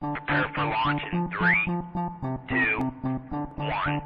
Prepare for launch in 3, 2, 1.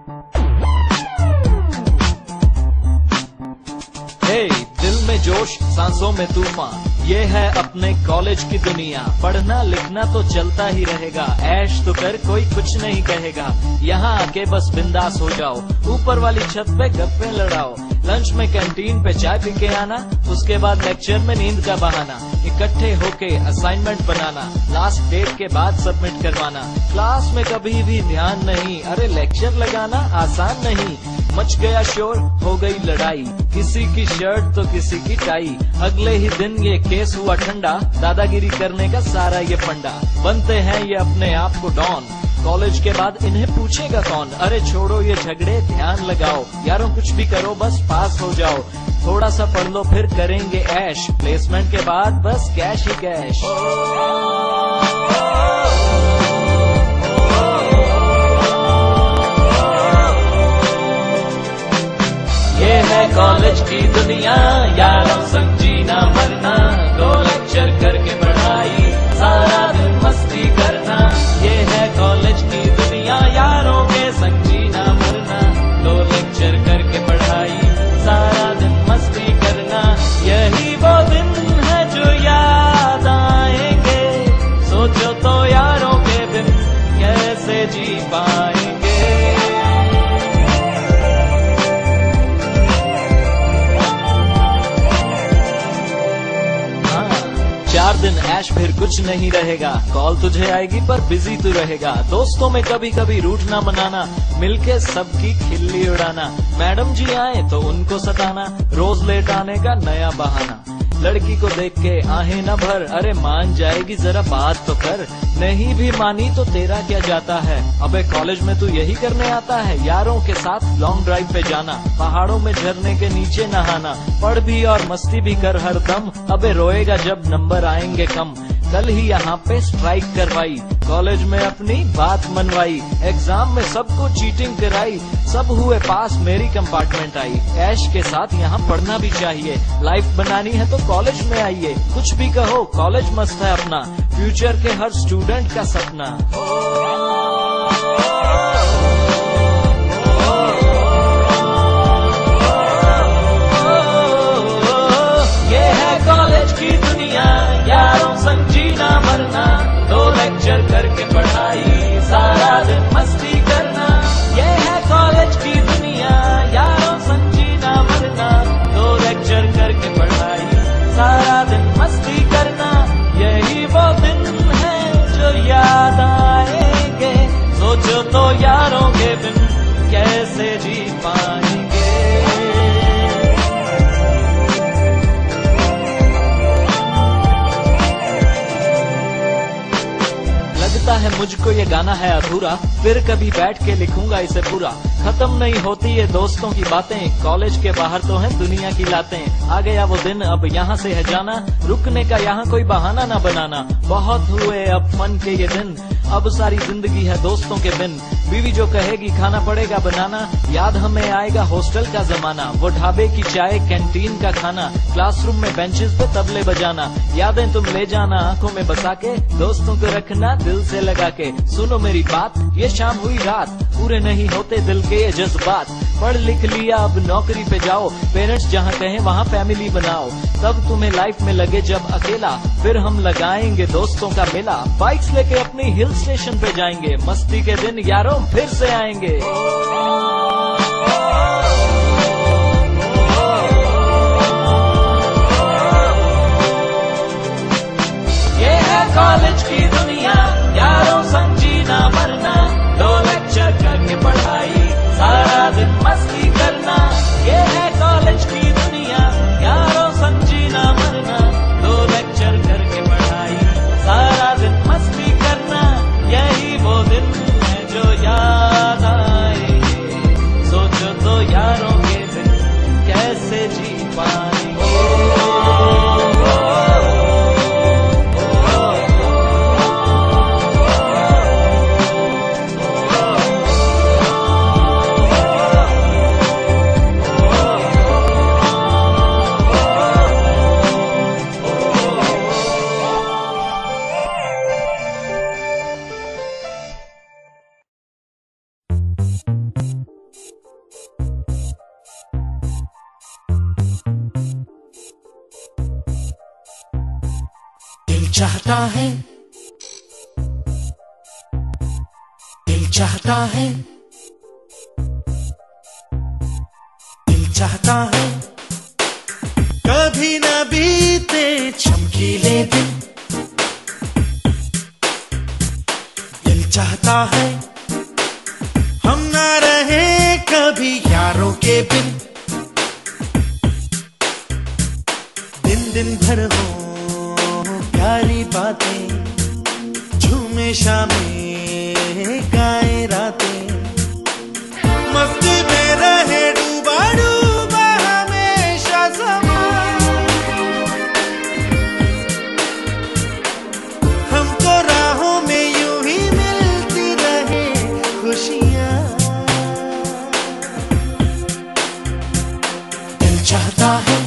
हे दिल में जोश सांसों में तूफान, ये है अपने कॉलेज की दुनिया। पढ़ना लिखना तो चलता ही रहेगा, ऐश तो कर कोई कुछ नहीं कहेगा। यहाँ आके बस बिंदास हो जाओ, ऊपर वाली छत पे गप्पे लड़ाओ। लंच में कैंटीन पे चाय पी के आना, उसके बाद लेक्चर में नींद का बहाना। इकट्ठे होके असाइनमेंट बनाना, लास्ट डेट के बाद सबमिट करवाना। क्लास में कभी भी ध्यान नहीं, अरे लेक्चर लगाना आसान नहीं। मच गया शोर, हो गई लड़ाई, किसी की शर्ट तो किसी की टाई। अगले ही दिन ये केस हुआ ठंडा, दादागिरी करने का सारा ये फंडा। बनते हैं ये अपने आप को डॉन, कॉलेज के बाद इन्हें पूछेगा कौन। अरे छोड़ो ये झगड़े, ध्यान लगाओ यारों, कुछ भी करो बस पास हो जाओ। थोड़ा सा पढ़ लो फिर करेंगे ऐश, प्लेसमेंट के बाद बस कैश ही कैश। ये है कॉलेज की दुनिया, यारों संग जीना मरना। 2 लेक्चर करके पढ़ाई, सारा दिन मस्ती करना। ये है कॉलेज की दुनिया, यारों के संग जीना मरना। 2 लेक्चर करके पढ़ाई, सारा दिन मस्ती करना। यही वो दिन है जो याद आएंगे, सोचो तो यारों के बिन कैसे जी पाएंगे। 4 दिन ऐश फिर कुछ नहीं रहेगा, कॉल तुझे आएगी पर बिजी तू रहेगा। दोस्तों में कभी कभी रूठना मनाना, मिलके सबकी खिल्ली उड़ाना। मैडम जी आए तो उनको सताना, रोज लेट आने का नया बहाना। लड़की को देख के आहें न भर, अरे मान जाएगी जरा बात तो कर। नहीं भी मानी तो तेरा क्या जाता है, अबे कॉलेज में तू यही करने आता है। यारों के साथ लॉन्ग ड्राइव पे जाना, पहाड़ों में झरने के नीचे नहाना। पढ़ भी और मस्ती भी कर हर दम, अबे रोएगा जब नंबर आएंगे कम। कल ही यहाँ पे स्ट्राइक करवाई, कॉलेज में अपनी बात मनवाई। एग्जाम में सबको चीटिंग कराई, सब हुए पास मेरी कंपार्टमेंट आई। ऐश के साथ यहाँ पढ़ना भी चाहिए, लाइफ बनानी है तो कॉलेज में आइए। कुछ भी कहो कॉलेज मस्त है अपना, फ्यूचर के हर स्टूडेंट का सपना। ये है कॉलेज की दुनिया, यारों संग जीना मरना। 2 लेक्चर करके पढ़ाई, सारा दिन मस्ती करना। ये है कॉलेज की दुनिया, यारों संग जीना मरना। 2 लेक्चर करके पढ़ाई, सारा दिन मस्ती करना। यही वो दिन है जो याद आएंगे, सोचो तो यारों के बिन कैसे जी पाएंगे। लगता है मुझको ये गाना है अधूरा, फिर कभी बैठ के लिखूंगा इसे पूरा। खत्म नहीं होती ये दोस्तों की बातें, कॉलेज के बाहर तो है दुनिया की लातें। आ गया वो दिन, अब यहाँ से है जाना, रुकने का यहाँ कोई बहाना ना बनाना। बहुत हुए अब फन के ये दिन, अब सारी जिंदगी है दोस्तों के बिन। बीवी जो कहेगी खाना पड़ेगा बनाना, याद हमें आएगा हॉस्टल का जमाना। वो ढाबे की चाय, कैंटीन का खाना, क्लासरूम में बेंचेस पे तबले बजाना। यादें तुम ले जाना आंखों में बसा के, दोस्तों को रखना दिल से लगा के। सुनो मेरी बात, ये शाम हुई रात, पूरे नहीं होते दिल के ये जज्बात। पढ़ लिख लिया अब नौकरी पे जाओ, पेरेंट्स जहाँ कहें वहाँ फैमिली बनाओ। तब तुम्हें लाइफ में लगे जब अकेला, फिर हम लगाएंगे दोस्तों का मेला। बाइक्स लेके अपनी हिल स्टेशन पे जाएंगे, मस्ती के दिन यारों फिर से आएंगे। ये है कॉलेज की दुनिया, यारों संग जीना मरना। 2 लेक्चर करके पढ़ाई, सारा दिन मस्ती करना। ये है कॉलेज की दुनिया, यारों संग जीना मरना। 2 लेक्चर करके पढ़ाई, सारा दिन मस्ती करना। यही वो दिन है जो याद आएंगे, सोचो तो यारों के बिन कैसे जी पाएंगे। चाहता है, दिल चाहता है, दिल चाहता है, कभी न बीते चमकीले दिन। दिल चाहता है हम ना रहे कभी यारों के बिन। दिन दिन भर हो प्यारी बातें, झूमे शामें गाए रातें, मस्ती में रहे डूबा डूबा हमेशा समा। हमको राहों में यूं ही मिलती रहे खुशियां। दिल चाहता है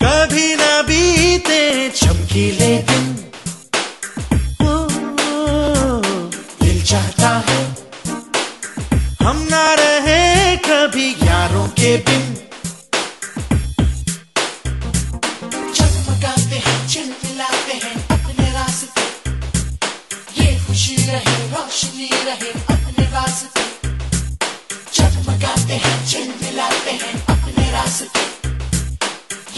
कभी ना बीते चमकीले दिन। दिल चाहता है हम ना रहे कभी यारों के बिन। चमकाते हैं, चिलमिलाते हैं अपने रास्ते, ये खुशी रहे, रोशनी रहे अपने रास्ते। चमकाते हैं, चिलमिलाते हैं अपने रास्ते,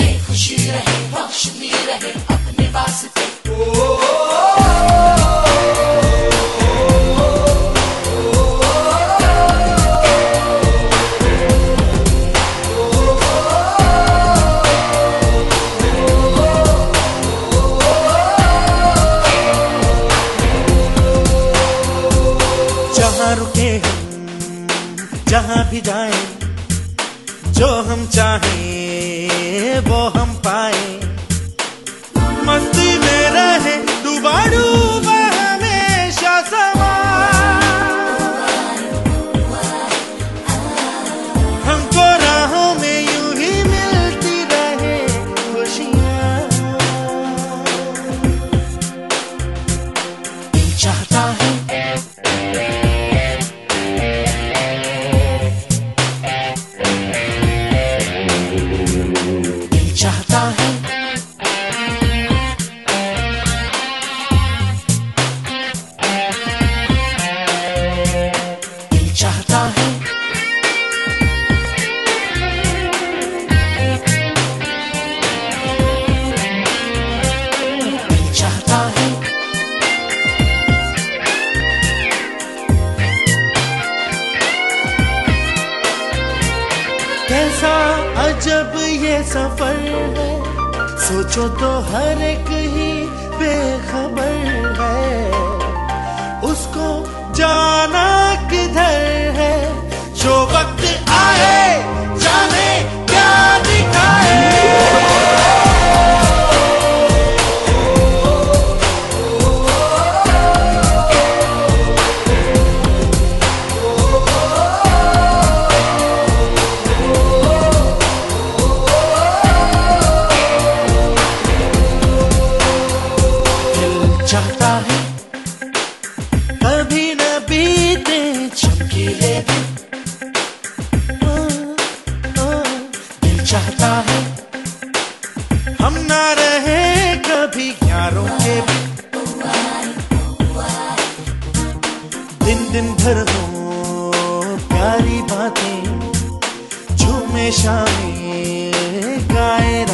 ये खुशी रहे, रोशनी रहे अपने वास्ते। जहाँ रुके हम, जहाँ भी जाए, जो हम चाहें वो हम पाए, मस्ती में रहे डूबा डूबा हमेशा समा। हमको राहों में यूं ही मिलती रहे खुशियां। दिल चाहता है चाहता है दिल चाहता है दिल चाहता है। कैसा अजब ये सफर है, सोचो तो हर एक ही बेखबर है। उसको जाना किधर है, जो वक्त आए जाने क्या दिखाए। चाहता है कभी न बीते चमकीले दिन। दिल चाहता है हम ना रहे कभी यारों के बिन। दिन दिन भर हो प्यारी बातें, झूमे शामें गाए